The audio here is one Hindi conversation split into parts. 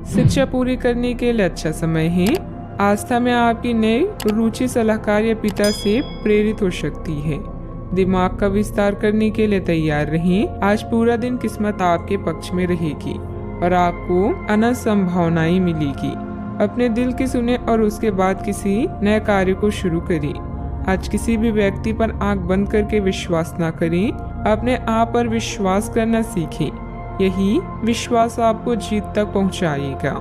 शिक्षा पूरी करने के लिए अच्छा समय है। आस्था में आपकी नई रुचि सलाहकार या पिता से प्रेरित हो सकती है। दिमाग का विस्तार करने के लिए तैयार रहें। आज पूरा दिन किस्मत आपके पक्ष में रहेगी और आपको अनंत संभावनाएं मिलेगी। अपने दिल की सुने और उसके बाद किसी नए कार्य को शुरू करें। आज किसी भी व्यक्ति पर आंख बंद करके विश्वास न करें। अपने आप पर विश्वास करना सीखें। यही विश्वास आपको जीत तक पहुंचाएगा।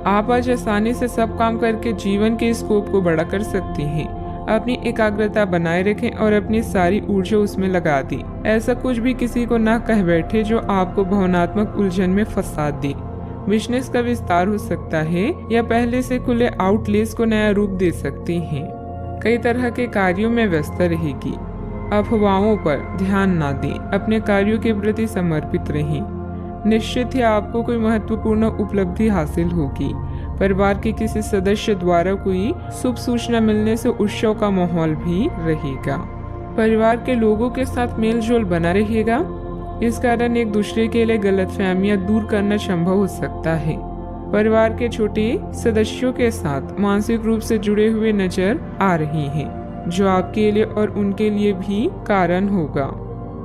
आप आज आसानी से सब काम करके जीवन के स्कोप को बड़ा कर सकते हैं। अपनी एकाग्रता बनाए रखें और अपनी सारी ऊर्जा उसमें लगा दें। ऐसा कुछ भी किसी को ना कह बैठे जो आपको भावनात्मक उलझन में फंसा दे। बिजनेस का विस्तार हो सकता है या पहले से खुले आउटलेट्स को नया रूप दे सकते हैं। कई तरह के कार्यों में व्यस्त रहेगी। अफवाहों पर ध्यान ना दें। अपने कार्यों के प्रति समर्पित रहें। निश्चित ही आपको कोई महत्वपूर्ण उपलब्धि हासिल होगी। परिवार के किसी सदस्य द्वारा कोई शुभ सूचना मिलने से उत्सव का माहौल भी रहेगा। परिवार के लोगों के साथ मेल जोल बना रहेगा। इस कारण एक दूसरे के लिए गलतफहमियां दूर करना संभव हो सकता है। परिवार के छोटे सदस्यों के साथ मानसिक रूप से जुड़े हुए नजर आ रहे हैं, जो आपके लिए और उनके लिए भी कारण होगा।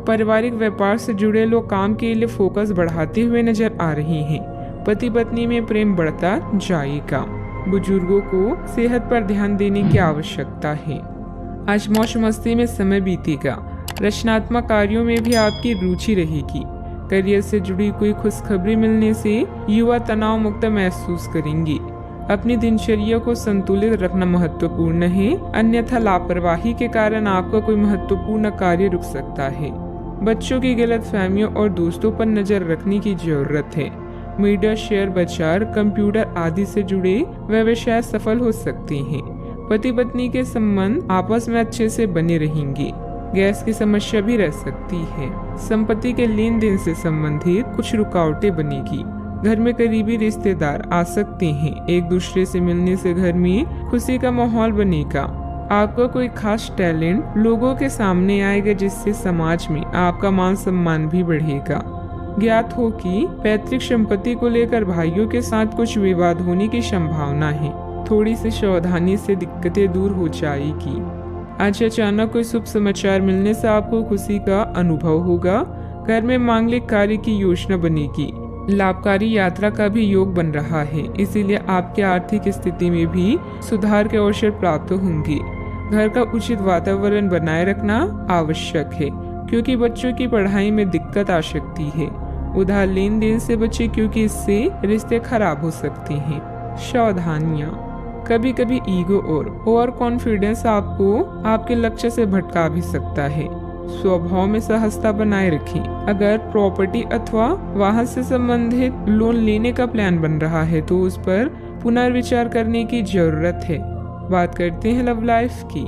पारिवारिक व्यापार से जुड़े लोग काम के लिए फोकस बढ़ाते हुए नजर आ रहे हैं। पति पत्नी में प्रेम बढ़ता जाएगा। बुजुर्गों को सेहत पर ध्यान देने की आवश्यकता है। आज मौज मस्ती में समय बीतेगा। रचनात्मक कार्यों में भी आपकी रुचि रहेगी। करियर से जुड़ी कोई खुशखबरी मिलने से युवा तनाव मुक्त महसूस करेंगे। अपनी दिनचर्या को संतुलित रखना महत्वपूर्ण है, अन्यथा लापरवाही के कारण आपका कोई महत्वपूर्ण कार्य रुक सकता है। बच्चों की गलतफहमियों और दोस्तों पर नजर रखने की जरूरत है। मीडिया, शेयर बाजार, कंप्यूटर आदि से जुड़े व्यवसाय सफल हो सकते हैं। पति पत्नी के संबंध आपस में अच्छे से बने रहेंगे। गैस की समस्या भी रह सकती है। संपत्ति के लेन देन से संबंधित कुछ रुकावटें बनेगी। घर में करीबी रिश्तेदार आ सकते हैं। एक दूसरे से मिलने से घर में खुशी का माहौल बनेगा। आपका कोई खास टैलेंट लोगों के सामने आएगा, जिससे समाज में आपका मान सम्मान भी बढ़ेगा। ज्ञात हो कि पैतृक संपत्ति को लेकर भाइयों के साथ कुछ विवाद होने की संभावना है। थोड़ी सी सावधानी से दिक्कतें दूर हो जाएगी। आज अचानक कोई शुभ समाचार मिलने से आपको खुशी का अनुभव होगा। घर में मांगलिक कार्य की योजना बनेगी। लाभकारी यात्रा का भी योग बन रहा है, इसीलिए आपकी आर्थिक स्थिति में भी सुधार के अवसर प्राप्त होंगे। घर का उचित वातावरण बनाए रखना आवश्यक है, क्योंकि बच्चों की पढ़ाई में दिक्कत आ सकती है। उधार लेन देन से बचे, क्योंकि इससे रिश्ते खराब हो सकते हैं। सावधानियां, कभी कभी ईगो और ओवर कॉन्फिडेंस आपको आपके लक्ष्य से भटका भी सकता है। स्वभाव में सहजता बनाए रखें। अगर प्रॉपर्टी अथवा वाहन से संबंधित लोन लेने का प्लान बन रहा है तो उस पर पुनर्विचार करने की जरूरत है। बात करते हैं लव लाइफ की।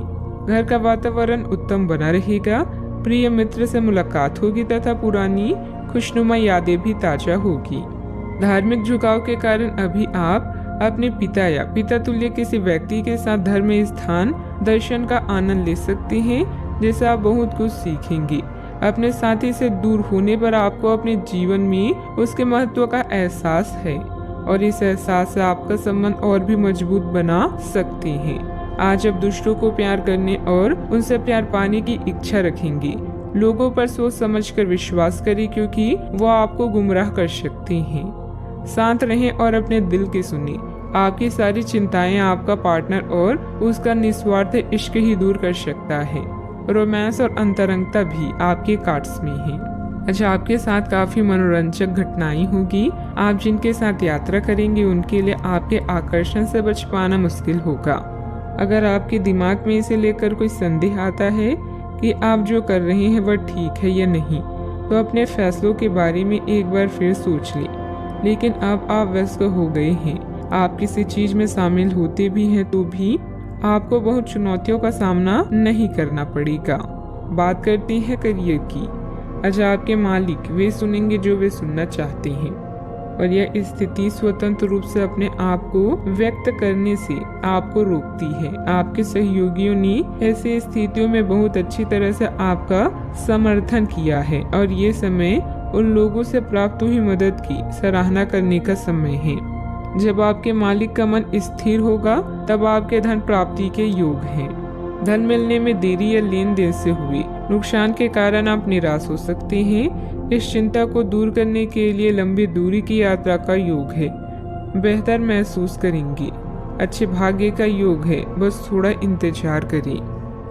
घर का वातावरण उत्तम बना रहेगा। प्रिय मित्र से मुलाकात होगी तथा पुरानी खुशनुमा यादें भी ताजा होगी। धार्मिक झुकाव के कारण अभी आप अपने पिता या पिता तुल्य किसी व्यक्ति के साथ धर्म स्थान दर्शन का आनंद ले सकते हैं, जिससे आप बहुत कुछ सीखेंगे। अपने साथी से दूर होने पर आपको अपने जीवन में उसके महत्व का एहसास है और इस एहसास से आपका संबंध और भी मजबूत बना सकते हैं। आज आप दूसरों को प्यार करने और उनसे प्यार पाने की इच्छा रखेंगे। लोगों पर सोच समझकर विश्वास करें, क्योंकि वो आपको गुमराह कर सकते हैं। शांत रहें और अपने दिल की सुनिए। आपकी सारी चिंताएं आपका पार्टनर और उसका निस्वार्थ इश्क ही दूर कर सकता है। रोमांस और अंतरंगता भी आपके कार्ड्स में है। अच्छा, आपके साथ काफी मनोरंजक घटनाएं होगी। आप जिनके साथ यात्रा करेंगे उनके लिए आपके आकर्षण से बच पाना मुश्किल होगा। अगर आपके दिमाग में इसे लेकर कोई संदेह आता है कि आप जो कर रहे हैं वह ठीक है या नहीं, तो अपने फैसलों के बारे में एक बार फिर सोच लें। लेकिन अब आप व्यस्त हो गए हैं। आप किसी चीज में शामिल होते भी हैं तो भी आपको बहुत चुनौतियों का सामना नहीं करना पड़ेगा। बात करते हैं करियर की। आज आपके मालिक वे सुनेंगे जो वे सुनना चाहते हैं और यह स्थिति स्वतंत्र रूप से अपने आप को व्यक्त करने से आपको रोकती है। आपके सहयोगियों ने ऐसी स्थितियों में बहुत अच्छी तरह से आपका समर्थन किया है और ये समय उन लोगों से प्राप्त हुई मदद की सराहना करने का समय है। जब आपके मालिक का मन स्थिर होगा तब आपके धन प्राप्ति के योग हैं। धन मिलने में देरी या लेन देन से हुए नुकसान के कारण आप निराश हो सकते हैं। इस चिंता को दूर करने के लिए लंबी दूरी की यात्रा का योग है। बेहतर महसूस करेंगे। अच्छे भाग्य का योग है, बस थोड़ा इंतजार करें।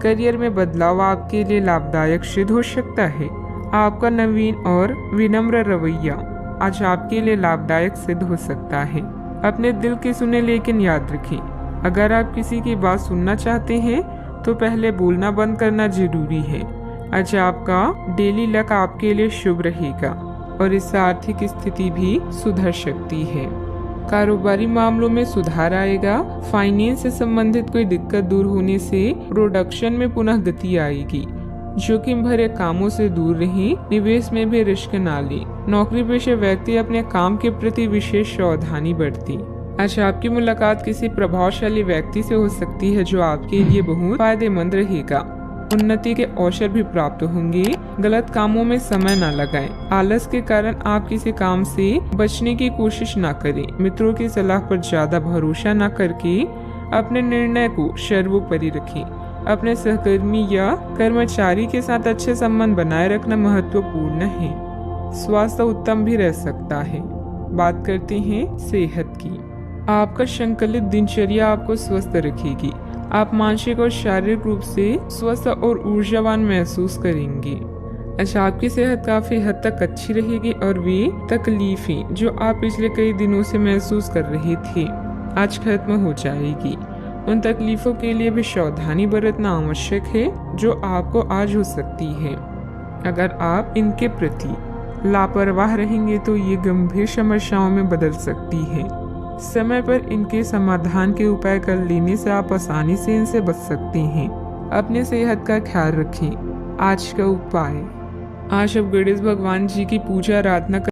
करियर में बदलाव आपके लिए लाभदायक सिद्ध हो सकता है। आपका नवीन और विनम्र रवैया आज आपके लिए लाभदायक सिद्ध हो सकता है। अपने दिल की सुने, लेकिन याद रखें, अगर आप किसी की बात सुनना चाहते हैं तो पहले बोलना बंद करना जरूरी है। आज आपका डेली लक आपके लिए शुभ रहेगा और इससे आर्थिक स्थिति भी सुधर सकती है। कारोबारी मामलों में सुधार आएगा। फाइनेंस से संबंधित कोई दिक्कत दूर होने से प्रोडक्शन में पुनः गति आएगी। जोखिम भरे कामों से दूर रहें। निवेश में भी रिस्क ना लें। नौकरी पेशे व्यक्ति अपने काम के प्रति विशेष सावधानी बरतें। आज आपकी मुलाकात किसी प्रभावशाली व्यक्ति से हो सकती है जो आपके लिए बहुत फायदेमंद रहेगा। उन्नति के अवसर भी प्राप्त होंगे। गलत कामों में समय न लगाएं। आलस के कारण आप किसी काम से बचने की कोशिश न करें। मित्रों की सलाह पर ज्यादा भरोसा न करके अपने निर्णय को सर्वोपरि रखें। अपने सहकर्मी या कर्मचारी के साथ अच्छे संबंध बनाए रखना महत्वपूर्ण है। स्वास्थ्य उत्तम भी रह सकता है। बात करते हैं सेहत की। आपका संकलित दिनचर्या आपको स्वस्थ रखेगी। आप मानसिक और शारीरिक रूप से स्वस्थ और ऊर्जावान महसूस करेंगे। अच्छा, आपकी सेहत काफी हद तक अच्छी रहेगी और वे तकलीफें जो आप पिछले कई दिनों से महसूस कर रहे थे आज खत्म हो जाएगी। उन तकलीफों के लिए भी सावधानी बरतना आवश्यक है जो आपको आज हो सकती है। अगर आप इनके प्रति लापरवाह रहेंगे तो ये गंभीर समस्याओं में बदल सकती है। समय पर इनके समाधान के उपाय कर लेने से आप आसानी से इनसे बच सकते हैं। अपने सेहत का ख्याल रखें। आज का उपाय, आज आप गणेश भगवान जी की पूजा आराधना